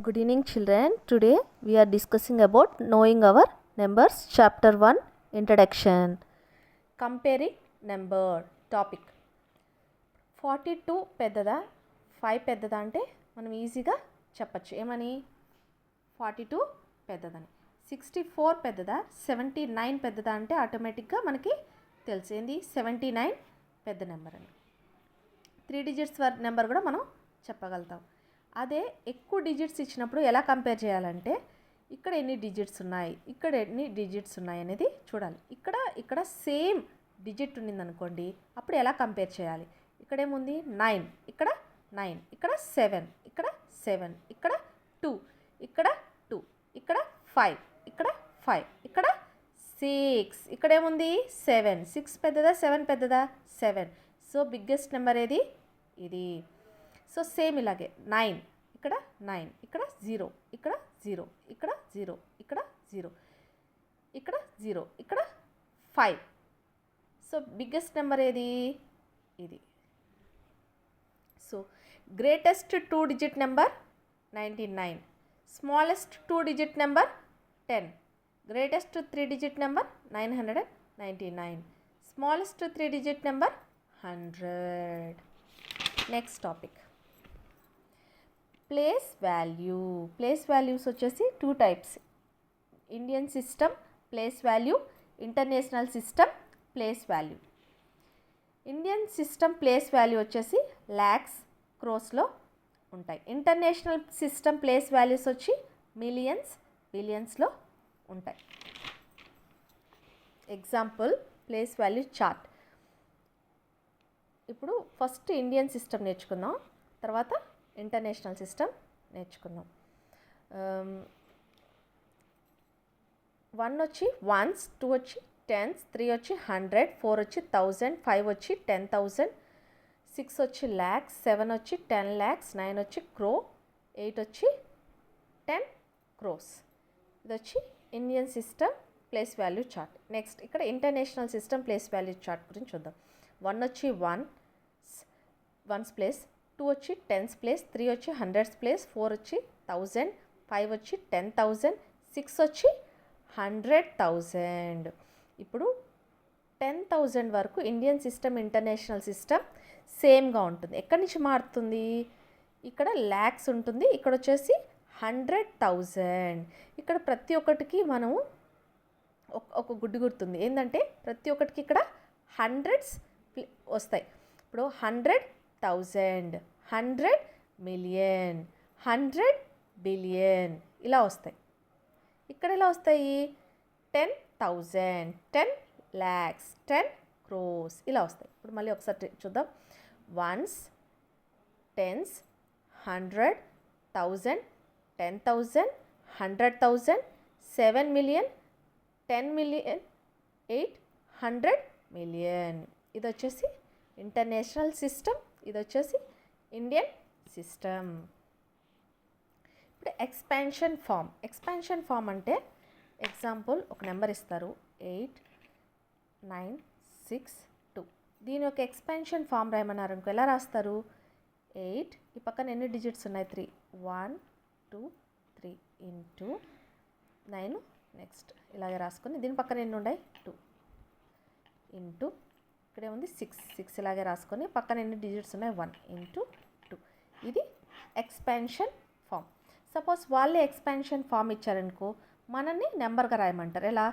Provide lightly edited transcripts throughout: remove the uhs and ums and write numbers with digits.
Good evening children. Today we are discussing about knowing our numbers chapter 1 introduction. Comparing number topic. 42 పెద్దదా 5 పెద్దదా అంటే మనం ఈజీగా చెప్పచ్చు ఏమని 42 పెద్దదని 64 పెద్దదా 79 పెద్దదా అంటే ఆటోమేటిక్గా మనకి తెలిసింది 79 పెద్ద నెంబర్ అని 3 డిజిట్స్ నెంబర్ కూడా మనం చెప్పగలుగుతాం. అదే ఎక్కువ డిజిట్స్ ఇచ్చినప్పుడు ఎలా కంపేర్ చేయాలంటే ఇక్కడ ఎన్ని డిజిట్స్ ఉన్నాయి ఇక్కడ ఎన్ని డిజిట్స్ ఉన్నాయి అనేది చూడాలి. ఇక్కడ సేమ్ డిజిట్ ఉన్నిందనుకోండి అప్పుడు ఎలా కంపేర్ చేయాలి. ఇక్కడ ఏముంది 9, ఇక్కడ 9, ఇక్కడ 7, ఇక్కడ 7, ఇక్కడ 2, ఇక్కడ 2, ఇక్కడ 5, ఇక్కడ 5, ఇక్కడ 6, ఇక్కడ ఏముంది 7. 6 పెద్దదా 7 పెద్దదా 7. సో బిగ్గెస్ట్ నెంబర్ ఏది ఇది. సో సేమ్ ఇలాగే 9, ఇక్కడ 9, ఇక్కడ 0, ఇక్కడ 0, ఇక్కడ 0, ఇక్కడ 0, ఇక్కడ 0, ఇక్కడ 5. సో బిగ్గెస్ట్ నెంబర్ ఏది ఇది. So greatest 2 digit number 99, smallest 2 digit number 10, greatest 3 digit number 999, smallest 3 digit number 100. Next topic place value. Place values వచ్చేసి 2 types. Indian system place value, international system place value. Indian system place value వచ్చేసి ల్యాక్స్, క్రోస్లో ఉంటాయి. International system place values వచ్చి millions, బిలియన్స్లో ఉంటాయి. Example place value chart. ఇప్పుడు first Indian system నేర్చుకుందాం, తర్వాత international system నేర్చుకుందాం. 1 వచ్చి వన్స్, 2 వచ్చి టెన్స్, 3 వచ్చి 100, 4 వచ్చి 1000, 5 వచ్చి 10,000, 6 వచ్చి ల్యాక్స్, 7 వచ్చి 10 lakhs, 9 వచ్చి క్రో, 8 వచ్చి 10 crores. ఇది వచ్చి Indian system place value chart. Next ఇక్కడ international system place value chart గురించి చూద్దాం. 1 వచ్చి వన్స్ ప్లేస్, 2 వచ్చి టెన్స్ ప్లేస్, 3 వచ్చి హండ్రెడ్స్ ప్లేస్, 4 వచ్చి 1000, 5 వచ్చి 10,000, 6 వచ్చి 100,000. ఇప్పుడు 10,000 వరకు ఇండియన్ సిస్టమ్ ఇంటర్నేషనల్ సిస్టమ్ సేమ్గా ఉంటుంది. ఎక్కడి నుంచి మారుతుంది, ఇక్కడ ల్యాక్స్ ఉంటుంది, ఇక్కడ వచ్చేసి 100,000. ఇక్కడ ప్రతి ఒక్కటికి మనము ఒక గుడ్డు గుర్తుంది ఏంటంటే ప్రతి ఒక్కటికి ఇక్కడ హండ్రెడ్స్ వస్తాయి. ఇప్పుడు 100,000, 100 million, 100 billion ఇలా వస్తాయి. ఇక్కడ ఎలా వస్తాయి 10,000, 10 lakhs, 10 crores ఇలా వస్తాయి. ఇప్పుడు మళ్ళీ ఒకసారి చూద్దాం. Ones, tens, 100, 1000, 10,000, 100,000, 7 million, 10 million, 800 million. ఇది వచ్చేసి ఇంటర్నేషనల్ సిస్టమ్, ఇది వచ్చేసి ఇండియన్ సిస్టమ్. ఇప్పుడు ఎక్స్పాన్షన్ ఫామ్. ఎక్స్పాన్షన్ ఫామ్ అంటే ఎగ్జాంపుల్ ఒక నెంబర్ ఇస్తారు 8, 9, 6, 2. దీని యొక్క ఎక్స్పాన్షన్ ఫామ్ రాయమన్నారు అనుకో ఎలా రాస్తారు. 8 ఈ పక్కన ఎన్ని డిజిట్స్ ఉన్నాయి 3, 1, 2, 3 ఇంటూ 9 నెక్స్ట్ ఇలాగే రాసుకొని దీని పక్కన ఎన్ని ఉన్నాయి 2 ఇంటూ ఇక్కడే ఉంది 6 ఇలాగే రాసుకొని పక్కన ఎన్ని డిజిట్స్ ఉన్నాయి 1 ఇంటూ 2. ఇది ఎక్స్పాన్షన్ ఫామ్. సపోజ్ వాళ్ళే ఎక్స్పాన్షన్ ఫామ్ ఇచ్చారనుకో మనల్ని నెంబర్గా రాయమంటారు. ఎలా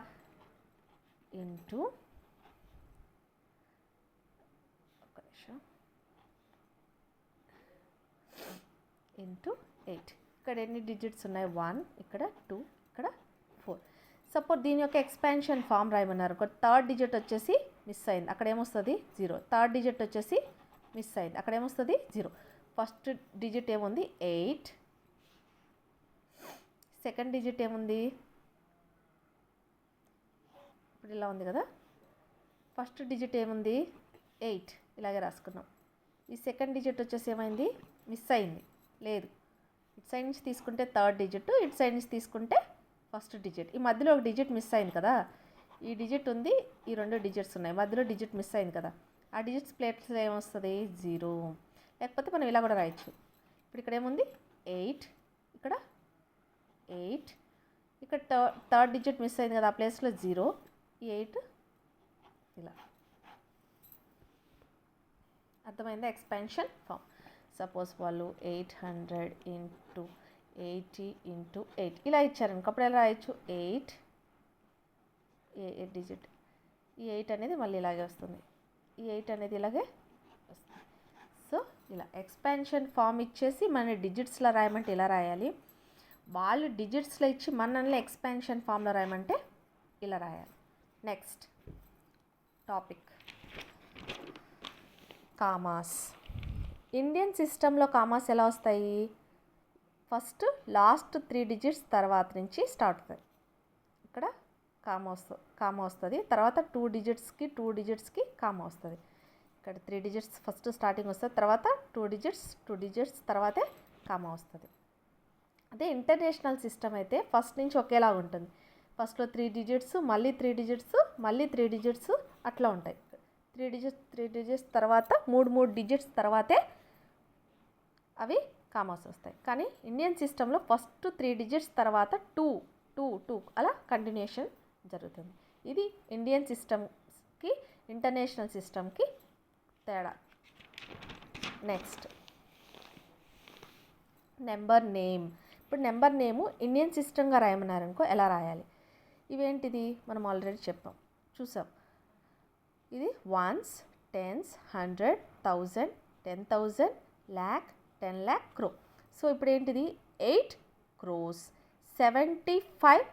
ఇంటూ ఒక నిమిషం ఇంటూ 8. ఇక్కడ ఎన్ని డిజిట్స్ ఉన్నాయి 1, ఇక్కడ 2, ఇక్కడ 4. సపోజ్ దీని యొక్క ఎక్స్పాన్షన్ ఫామ్ రాయమన్నారు. ఒక థర్డ్ డిజిట్ వచ్చేసి మిస్ అయింది, అక్కడ ఏమొస్తుంది 0. థర్డ్ డిజిట్ వచ్చేసి మిస్ అయింది, అక్కడ ఏమొస్తుంది 0. ఫస్ట్ డిజిట్ ఏముంది 8, సెకండ్ డిజిట్ ఏముంది ఇప్పుడు ఇలా ఉంది కదా. ఫస్ట్ డిజిట్ ఏముంది 8 ఇలాగే రాసుకున్నాం. ఈ సెకండ్ డిజిట్ వచ్చేసి ఏమైంది మిస్ అయింది, లేదు. ఇటు సైడ్ నుంచి తీసుకుంటే థర్డ్ డిజిట్, ఇటు సైడ్ నుంచి తీసుకుంటే ఫస్ట్ డిజిట్. ఈ మధ్యలో ఒక డిజిట్ మిస్ అయింది కదా, ఈ డిజిట్ ఉంది, ఈ 2 డిజిట్స్ ఉన్నాయి, మధ్యలో డిజిట్ మిస్ అయింది కదా. ఆ డిజిట్స్ ప్లేట్స్ ఏమొస్తుంది 0. లేకపోతే మనం ఇలా కూడా రాయొచ్చు. ఇప్పుడు ఇక్కడ ఏముంది 8, ఇక్కడ 8. ఇక్కడ థర్డ్ డిజిట్ మిస్ అయింది కదా, ఆ ప్లేస్లో 0, ఈ 8 ఇలా. అర్థమైందా ఎక్స్పాన్షన్ ఫామ్. సపోజ్ వాళ్ళు 800 ఇంటూ 80 ఇంటూ 8 ఇలా ఇచ్చారనుకో, అప్పుడు ఎలా రాయొచ్చు, 8 డిజిట్, ఈ 8 అనేది మళ్ళీ ఇలాగే వస్తుంది, ఈ 8 అనేది ఇలాగే వస్తుంది. సో ఇలా ఎక్స్పాన్షన్ ఫామ్ ఇచ్చేసి మన డిజిట్స్లో రాయమంటే ఇలా రాయాలి, వాళ్ళు డిజిట్స్లో ఇచ్చి మనల్ని ఎక్స్పాన్షన్ ఫామ్లో రాయమంటే ఇలా రాయాలి. Next topic commas. ఇండియన్ సిస్టంలో కామాస్ ఎలా వస్తాయి, ఫస్ట్ లాస్ట్ 3 డిజిట్స్ తర్వాత నుంచి స్టార్ట్ అవుతాయి. ఇక్కడ కామా వస్తుంది, తర్వాత 2 డిజిట్స్కి కామా వస్తుంది. ఇక్కడ 3 డిజిట్స్ ఫస్ట్ స్టార్టింగ్ వస్తుంది, తర్వాత 2 డిజిట్స్ తర్వాతే కామా వస్తుంది. అదే ఇంటర్నేషనల్ సిస్టమ్ అయితే ఫస్ట్ నుంచి ఒకేలా ఉంటుంది, ఫస్ట్లో 3 డిజిట్స్, మళ్ళీ 3 డిజిట్స్, మళ్ళీ 3 డిజిట్స్ అట్లా ఉంటాయి. 3 డిజిట్స్ తర్వాత 3 డిజిట్స్ తర్వాతే అవి కామాస్ వస్తాయి. కానీ ఇండియన్ సిస్టంలో ఫస్ట్ 3 డిజిట్స్ తర్వాత 2 అలా కంటిన్యూషన్ జరుగుతుంది. ఇది ఇండియన్ సిస్టమ్కి ఇంటర్నేషనల్ సిస్టమ్కి తేడా. Next number name. ఇప్పుడు నెంబర్ నేము ఇండియన్ సిస్టమ్గా రాయమన్నారనుకో ఎలా రాయాలి, ఇవేంటిది మనం ఆల్రెడీ చూసాం. ఇది ones, tens, 100, 1000, 10,000, lakh, 10 lakh, crore. So ఇప్పుడు ఏంటిది 8 crores, 75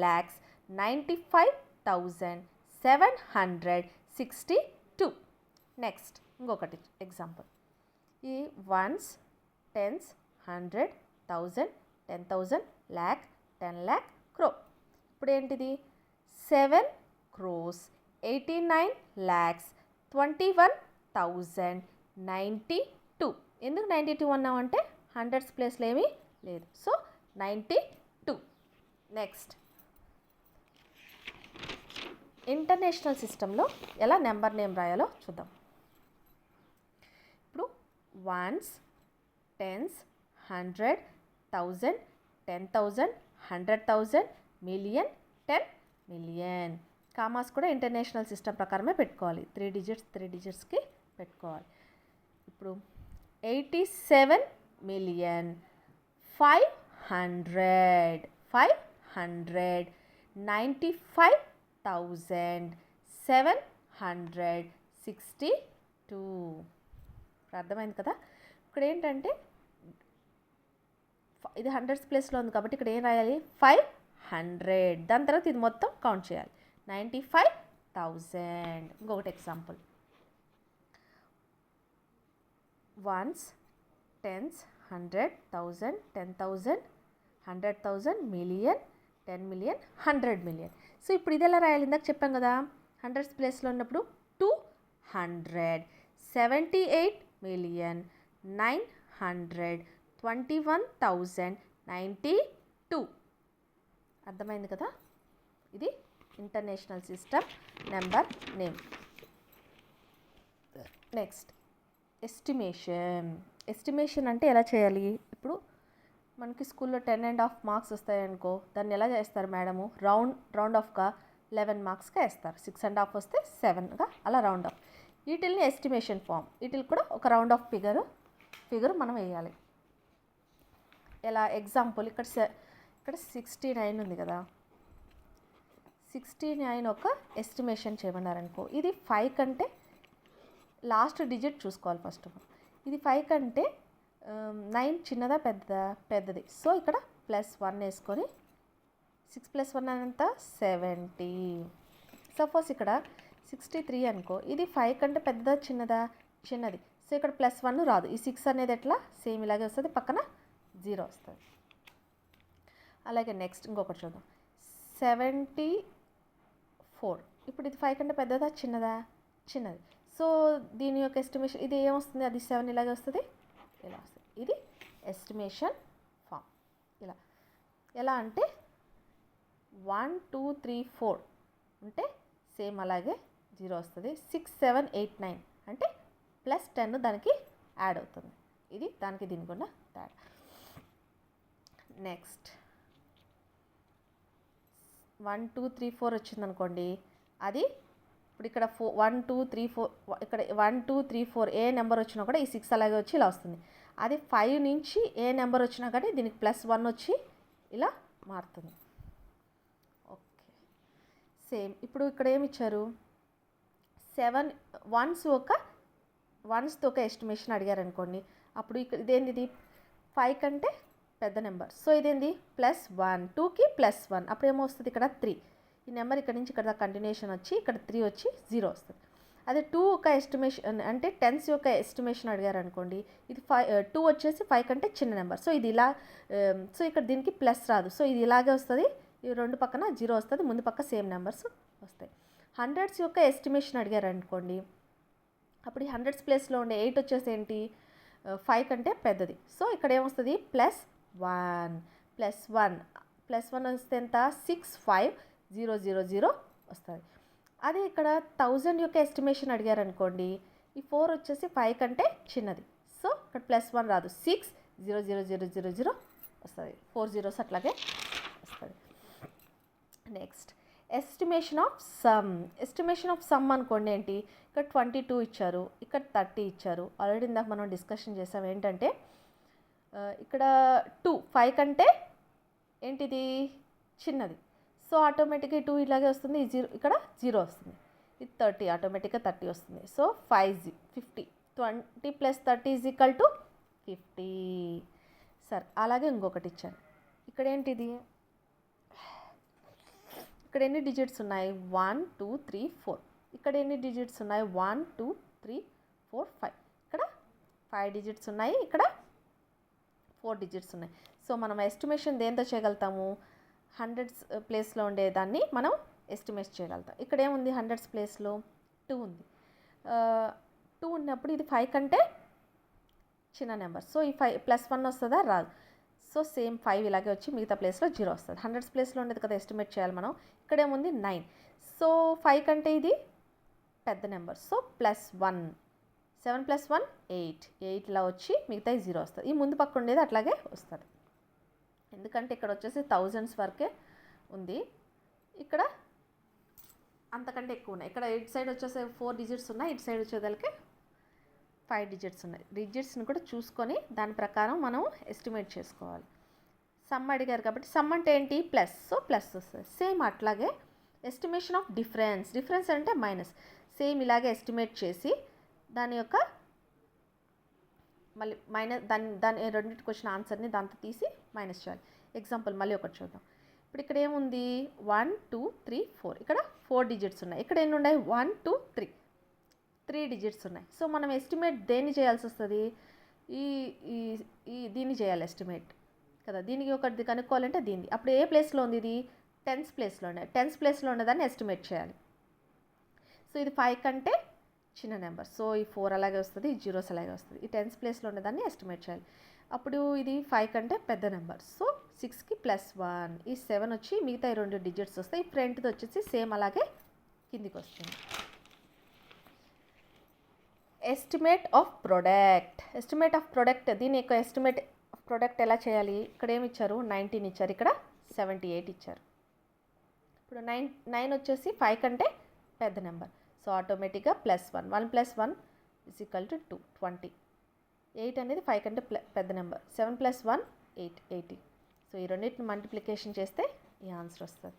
lakhs, 95,762. నెక్స్ట్ ఇంకొకటి ఎగ్జాంపుల్, ఈ ones, tens, 100, 1000, 10,000, lakh, 10 lakh, crore. ఇప్పుడు ఏంటిది 7 crores, 89 lakhs, 21,092. ఎందుకు 92 అన్నామంటే హండ్రెడ్స్ ప్లేస్లో ఏమీ లేదు, సో 92. నెక్స్ట్ ఇంటర్నేషనల్ సిస్టంలో ఎలా నెంబర్ నేమ్ రాయాలో చూద్దాం. ఇప్పుడు ones, tens, 100, 1000, 10,000, 100,000, million, 10 million. Commas కూడా ఇంటర్నేషనల్ సిస్టమ్ ప్రకారమే పెట్టుకోవాలి, 3 డిజిట్స్కి పెట్టుకోవాలి. ఇప్పుడు 87,595,762. అర్థమైంది కదా. ఇక్కడ ఏంటంటే ఇది హండ్రెడ్స్ ప్లేస్లో ఉంది కాబట్టి ఇక్కడ ఏం రాయాలి, 500, దాని తర్వాత ఇది మొత్తం కౌంట్ చేయాలి, 95,000. ఇంకొకటి example, ones, tens, 100, 1000, 10,000, 100,000, million, 10 million, 100 million. So ఇప్పుడు ఇది ఎలా రాయాలి, ఇందాక చెప్పాం కదా హండ్రెడ్స్ ప్లేస్లో ఉన్నప్పుడు 200, 78,921,092. అర్థమైంది కదా. ఇది international system number name. Next estimation అంటే ఎలా చేయాలి. ఇప్పుడు మనకి స్కూల్లో 10.5 మార్క్స్ వస్తాయనుకో, దాన్ని ఎలా చేస్తారు మేడము, రౌండ్ ఆఫ్గా 11 మార్క్స్గా వేస్తారు. 6.5 వస్తే 7గా అలా రౌండ్ ఆఫ్. వీటిల్ని ఎస్టిమేషన్ ఫామ్, వీటికి కూడా ఒక రౌండ్ ఆఫ్ ఫిగర్ మనం వేయాలి. ఎలా ఎగ్జాంపుల్, ఇక్కడ 69 ఉంది కదా, 69 ఒక ఎస్టిమేషన్ చేయమన్నారనుకో, ఇది 5 కంటే లాస్ట్ డిజిట్ చూసుకోవాలి ఫస్ట్ ఆఫ్ ఆల్. ఇది 5 కంటే 9 చిన్నదా పెద్దది. సో ఇక్కడ +1 వేసుకొని 6 + 1 అంతా 70. సపోజ్ ఇక్కడ 63 అనుకో, ఇది 5 కంటే పెద్దదా చిన్నది. సో ఇక్కడ +1 రాదు, ఈ 6 అనేది ఎట్లా సేమ్ ఇలాగే వస్తుంది, పక్కన 0 వస్తుంది. అలాగే నెక్స్ట్ ఇంకొకటి చూద్దాం, 74. ఇప్పుడు ఇది 5 కంటే పెద్దదా చిన్నది. సో దీని యొక్క ఎస్టిమేషన్ ఇది ఏమొస్తుంది, అది 7 ఇలాగే వస్తుంది, ఇలా వస్తుంది. ఇది ఎస్టిమేషన్ ఫామ్. ఎలా అంటే 1 2 3 4 ఉంటే సేమ్ అలాగే 0 వస్తుంది. 6 7 8 9 అంటే +10 దానికి యాడ్ అవుతుంది. ఇది దానికి దీనికి ఉన్న తేడా. నెక్స్ట్ 1 2 3 4 వచ్చిందనుకోండి, అది ఇప్పుడు ఇక్కడ 1 2 3 4 ఇక్కడ 1 2 3 4 ఏ నెంబర్ వచ్చినా కూడా ఈ 6 అలాగే వచ్చి ఇలా వస్తుంది. అది 5 నుంచి ఏ నెంబర్ వచ్చినా కానీ దీనికి +1 వచ్చి ఇలా మారుతుంది. ఓకే, సేమ్ ఇప్పుడు ఇక్కడ ఏమి ఇచ్చారు, 7 వన్స్తో ఒక ఎస్టిమేషన్ అడిగారు అనుకోండి. అప్పుడు ఇక్కడ ఇదేంది, ఇది 5 కంటే పెద్ద నెంబర్. సో ఇదేంది +1, 2కి +1, అప్పుడు ఏమొస్తుంది ఇక్కడ 3. ఈ నెంబర్ ఇక్కడ నుంచి ఇక్కడ కంటిన్యూషన్ వచ్చి ఇక్కడ 3 వచ్చి 0 వస్తుంది. అదే 2 ఒక ఎస్టిమేషన్ అంటే టెన్స్ యొక్క ఎస్టిమేషన్ అడిగారు అనుకోండి, ఇది 2 వచ్చేసి 5 కంటే చిన్న నెంబర్. సో ఇది ఇలా, సో ఇక్కడ దీనికి ప్లస్ రాదు. సో ఇది ఇలాగే వస్తుంది, ఈ రెండు పక్కన 0 వస్తుంది, ముందు పక్క సేమ్ నెంబర్స్ వస్తాయి. హండ్రెడ్స్ యొక్క ఎస్టిమేషన్ అడిగారు అనుకోండి, అప్పుడు ఈ హండ్రెడ్స్ ప్లేస్లో ఉండే 8 వచ్చేసి ఏంటి, 5 కంటే పెద్దది. సో ఇక్కడ ఏమొస్తుంది +1 వస్తే ఎంత, 6 5 0 0 0 వస్తుంది. అదే ఇక్కడ 1000 యొక్క ఎస్టిమేషన్ అడిగారు అనుకోండి, ఈ 4 వచ్చేసి 5 కంటే చిన్నది. సో ఇక్కడ +1 రాదు, 6 0 0 0 0 0 వస్తుంది, 4 zeros అట్లాగే వస్తుంది. నెక్స్ట్ ఎస్టిమేషన్ ఆఫ్ సమ్ అనుకోండి ఏంటి, ఇక్కడ 22 ఇచ్చారు, ఇక్కడ 30 ఇచ్చారు. ఆల్రెడీ ఇందాక మనం డిస్కషన్ చేసాం ఏంటంటే, ఇక్కడ 5 కంటే ఏంటిది చిన్నది. సో ఆటోమేటిక్గా 2 ఇలాగే వస్తుంది, ఈ 0 ఇక్కడ 0 వస్తుంది. ఇది 30, ఆటోమేటిక్గా 30 వస్తుంది. సో 50 20 + 30 = 50. సరే, అలాగే ఇంకొకటి ఇచ్చాను. ఇక్కడ ఏంటిది, ఇక్కడ ఎన్ని డిజిట్స్ ఉన్నాయి, 1 2 3 4. ఇక్కడ ఎన్ని డిజిట్స్ ఉన్నాయి, 1 2 3 4 5. ఇక్కడ 5 డిజిట్స్ ఉన్నాయి, ఇక్కడ 4 డిజిట్స్ ఉన్నాయి. సో మనం ఎస్టిమేషన్ దేంతో చేయగలుగుతాము, హండ్రెడ్స్ ప్లేస్లో ఉండేదాన్ని మనం ఎస్టిమేట్ చేయగలుగుతాం. ఇక్కడ ఏముంది, హండ్రెడ్స్ ప్లేస్లో 2 ఉంది. 2 ఉన్నప్పుడు ఇది 5 కంటే చిన్న నెంబర్. సో ఈ 5 +1 వస్తుందా, రాదు. సో సేమ్ 5 ఇలాగే వచ్చి మిగతా ప్లేస్లో 0 వస్తుంది. హండ్రెడ్స్ ప్లేస్లో ఉండేది కదా ఎస్టిమేట్ చేయాలి మనం. ఇక్కడేముంది 9. సో 5 కంటే ఇది పెద్ద నెంబర్. సో +1, 7 + 1 8 ఇలా వచ్చి మిగతా 0 వస్తుంది. ఈ ముందు పక్క ఉండేది అట్లాగే వస్తుంది, ఎందుకంటే ఇక్కడ వచ్చేసి థౌజండ్స్ వరకే ఉంది, ఇక్కడ అంతకంటే ఎక్కువ ఉన్నాయి. ఇక్కడ ఇటు సైడ్ వచ్చేసి 4 డిజిట్స్ ఉన్నాయి, ఇటు సైడ్ వచ్చేదానికి 5 డిజిట్స్ ఉన్నాయి. డిజిట్స్ని కూడా చూసుకొని దాని ప్రకారం మనం ఎస్టిమేట్ చేసుకోవాలి. సమ్ అడిగారు కాబట్టి సమ్ అంటే ఏంటి, ప్లస్. సో ప్లస్ వస్తుంది. సేమ్ అట్లాగే ఎస్టిమేషన్ ఆఫ్ డిఫరెన్స్ అంటే మైనస్. సేమ్ ఇలాగే ఎస్టిమేట్ చేసి దాని యొక్క మళ్ళీ మైనస్ దాని రెండింటికి వచ్చిన ఆన్సర్ని దాంతో తీసి మైనస్ చేయాలి. ఎగ్జాంపుల్ మళ్ళీ ఒకటి చూద్దాం. ఇప్పుడు ఇక్కడ ఏముంది, 1 2 3 4. ఇక్కడ 4 డిజిట్స్ ఉన్నాయి. ఇక్కడ ఎన్ని ఉన్నాయి, 1 2 3 డిజిట్స్ ఉన్నాయి. సో మనం ఎస్టిమేట్ దేన్ని చేయాల్సి వస్తుంది, దీన్ని చేయాలి ఎస్టిమేట్ కదా. దీనికి ఒకటి కనుక్కోవాలంటే దీన్ని. అప్పుడు ఏ ప్లేస్లో ఉంది, ఇది టెన్స్ ప్లేస్లో ఉన్నదాన్ని ఎస్టిమేట్ చేయాలి. సో ఇది 5 కంటే చిన్న నెంబర్. సో ఈ 4 అలాగే వస్తుంది, ఈ 0s అలాగే వస్తుంది. ఈ టెన్స్ ప్లేస్లో ఉన్నదాన్ని ఎస్టిమేట్ చేయాలి. అప్పుడు ఇది 5 కంటే పెద్ద నెంబర్. సో 6కి +1, ఈ 7 వచ్చి మిగతా 2 డిజిట్స్ వస్తాయి. ఈ ఫ్రంట్ది వచ్చేసి సేమ్ అలాగే కిందికి వస్తుంది. ఎస్టిమేట్ ఆఫ్ ప్రొడక్ట్ దీని యొక్క ఎస్టిమేట్ ఆఫ్ ప్రొడక్ట్ ఎలా చేయాలి, ఇక్కడ ఏమి ఇచ్చారు, 19 ఇచ్చారు, ఇక్కడ 78 ఇచ్చారు. ఇప్పుడు 9 వచ్చేసి 5 కంటే పెద్ద నెంబర్. సో ఆటోమేటిక్గా +1 1 + 1 = 2 20. 8 అనేది 5 కంటే పెద్ద నెంబర్. 7 + 1 8 80. సో ఈ రెండింటిని మల్టిప్లికేషన్ చేస్తే ఈ ఆన్సర్ వస్తుంది.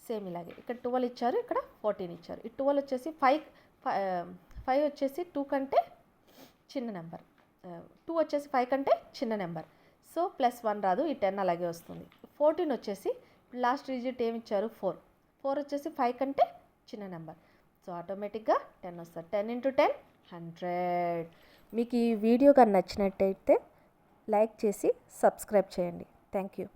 సేమ్ ఇలాగే ఇక్కడ 12 ఇచ్చారు, ఇక్కడ 14 ఇచ్చారు. ఈ 12 వచ్చేసి 5 వచ్చేసి 2 కంటే చిన్న నెంబర్. 2 వచ్చేసి 5 కంటే చిన్న నెంబర్. సో +1 రాదు, ఈ 10 అలాగే వస్తుంది. 14 వచ్చేసి లాస్ట్ డిజిట్ ఏమి ఇచ్చారు, 4 వచ్చేసి 5 కంటే చిన్న నెంబర్. సో ఆటోమేటిక్గా 10 వస్తుంది. 10 × 10 100. మీకు ఈ వీడియో కానీ నచ్చినట్టయితే లైక్ చేసి సబ్స్క్రైబ్ చేయండి. Thank you.